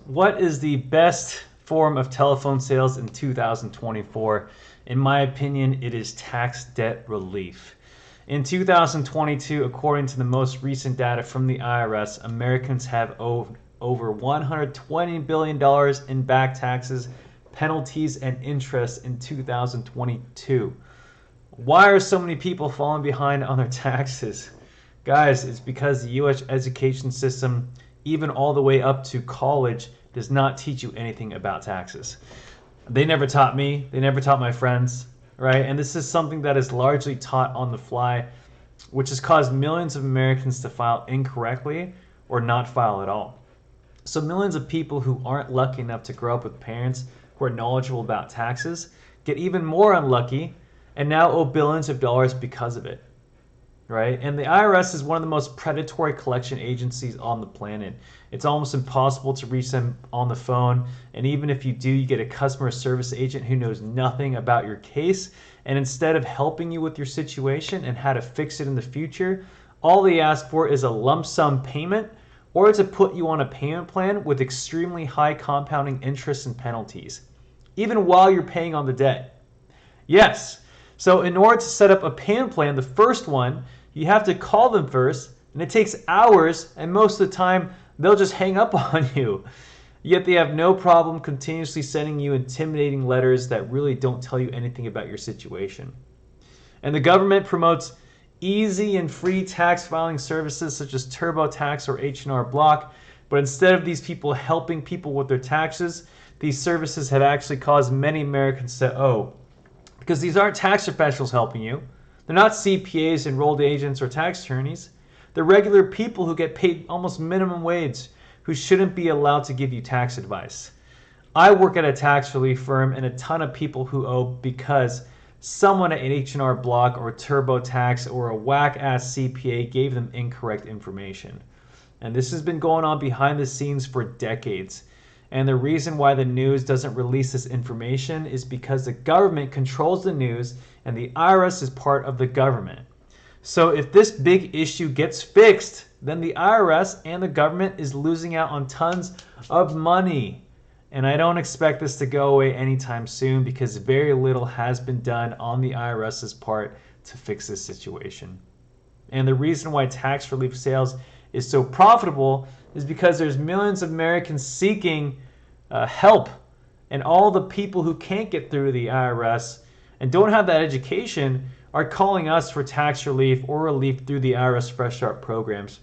What is the best form of telephone sales in 2024? In my opinion, it is tax debt relief. In 2022, according to the most recent data from the IRS, Americans have owed over $120 billion in back taxes, penalties, and interest in 2022. Why are so many people falling behind on their taxes? Guys, it's because the U.S. education system, even all the way up to college, does not teach you anything about taxes. They never taught me, they never taught my friends, right? And this is something that is largely taught on the fly, which has caused millions of Americans to file incorrectly or not file at all. So millions of people who aren't lucky enough to grow up with parents who are knowledgeable about taxes get even more unlucky and now owe billions of dollars because of it, right? And the IRS is one of the most predatory collection agencies on the planet. It's almost impossible to reach them on the phone, and even if you do, you get a customer service agent who knows nothing about your case, and instead of helping you with your situation and how to fix it in the future, all they ask for is a lump sum payment or to put you on a payment plan with extremely high compounding interest and penalties, even while you're paying on the debt. Yes, so in order to set up a payment plan, the first one, you have to call them first, and it takes hours, and most of the time, they'll just hang up on you. Yet they have no problem continuously sending you intimidating letters that really don't tell you anything about your situation. And the government promotes easy and free tax filing services such as TurboTax or H&R Block, but instead of these people helping people with their taxes, these services have actually caused many Americans to owe. Because these aren't tax professionals helping you. They're not CPAs, enrolled agents, or tax attorneys. They're regular people who get paid almost minimum wage who shouldn't be allowed to give you tax advice. I work at a tax relief firm, and a ton of people who owe because someone at H&R Block or TurboTax or a whack-ass CPA gave them incorrect information. And this has been going on behind the scenes for decades. And the reason why the news doesn't release this information is because the government controls the news and the IRS is part of the government. So if this big issue gets fixed, then the IRS and the government is losing out on tons of money. And I don't expect this to go away anytime soon because very little has been done on the IRS's part to fix this situation. And the reason why tax relief sales is so profitable is because there's millions of Americans seeking help, and all the people who can't get through the IRS and don't have that education are calling us for tax relief or relief through the IRS Fresh Start programs,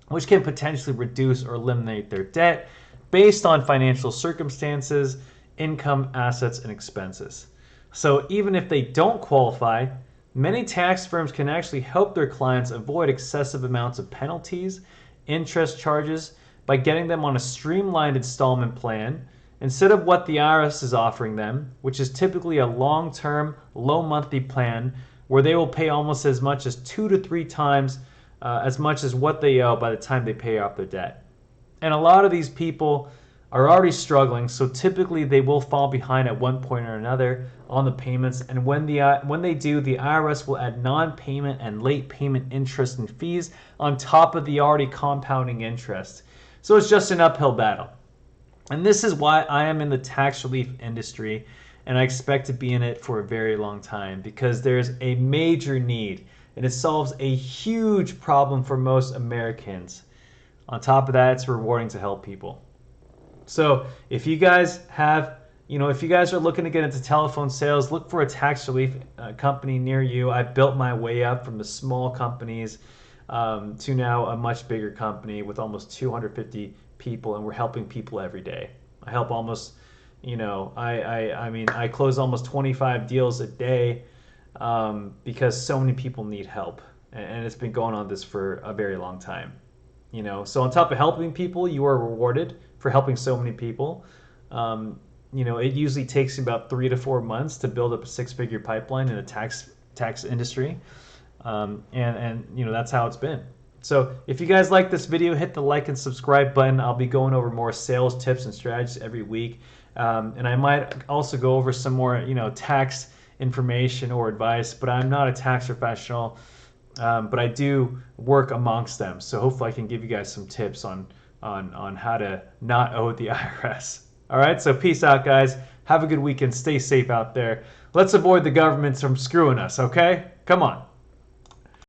which can potentially reduce or eliminate their debt based on financial circumstances, income, assets, and expenses. So even if they don't qualify, many tax firms can actually help their clients avoid excessive amounts of penalties, interest charges, by getting them on a streamlined installment plan instead of what the IRS is offering them, which is typically a long-term, low monthly plan where they will pay almost as much as 2 to 3 times as much as what they owe by the time they pay off their debt. And a lot of these people are already struggling, so typically they will fall behind at one point or another on the payments, and when they do, the IRS will add non-payment and late payment interest and fees on top of the already compounding interest. So it's just an uphill battle. And this is why I am in the tax relief industry, and I expect to be in it for a very long time because there's a major need, and it solves a huge problem for most Americans. On top of that, it's rewarding to help people. So if you guys have, if you guys are looking to get into telephone sales, look for a tax relief company near you. I built my way up from the small companies to now a much bigger company with almost 250 people, and we're helping people every day. I help almost, I close almost 25 deals a day because so many people need help, and it's been going on this for a very long time. So on top of helping people, you are rewarded for helping so many people. It usually takes about 3 to 4 months to build up a 6-figure pipeline in the tax industry. That's how it's been. So if you guys like this video, hit the like and subscribe button. I'll be going over more sales tips and strategies every week. And I might also go over some more, tax information or advice, but I'm not a tax professional. But I do work amongst them. So hopefully I can give you guys some tips on on how to not owe the IRS. All right, so peace out, guys. Have a good weekend. Stay safe out there. Let's avoid the governments from screwing us, okay? Come on.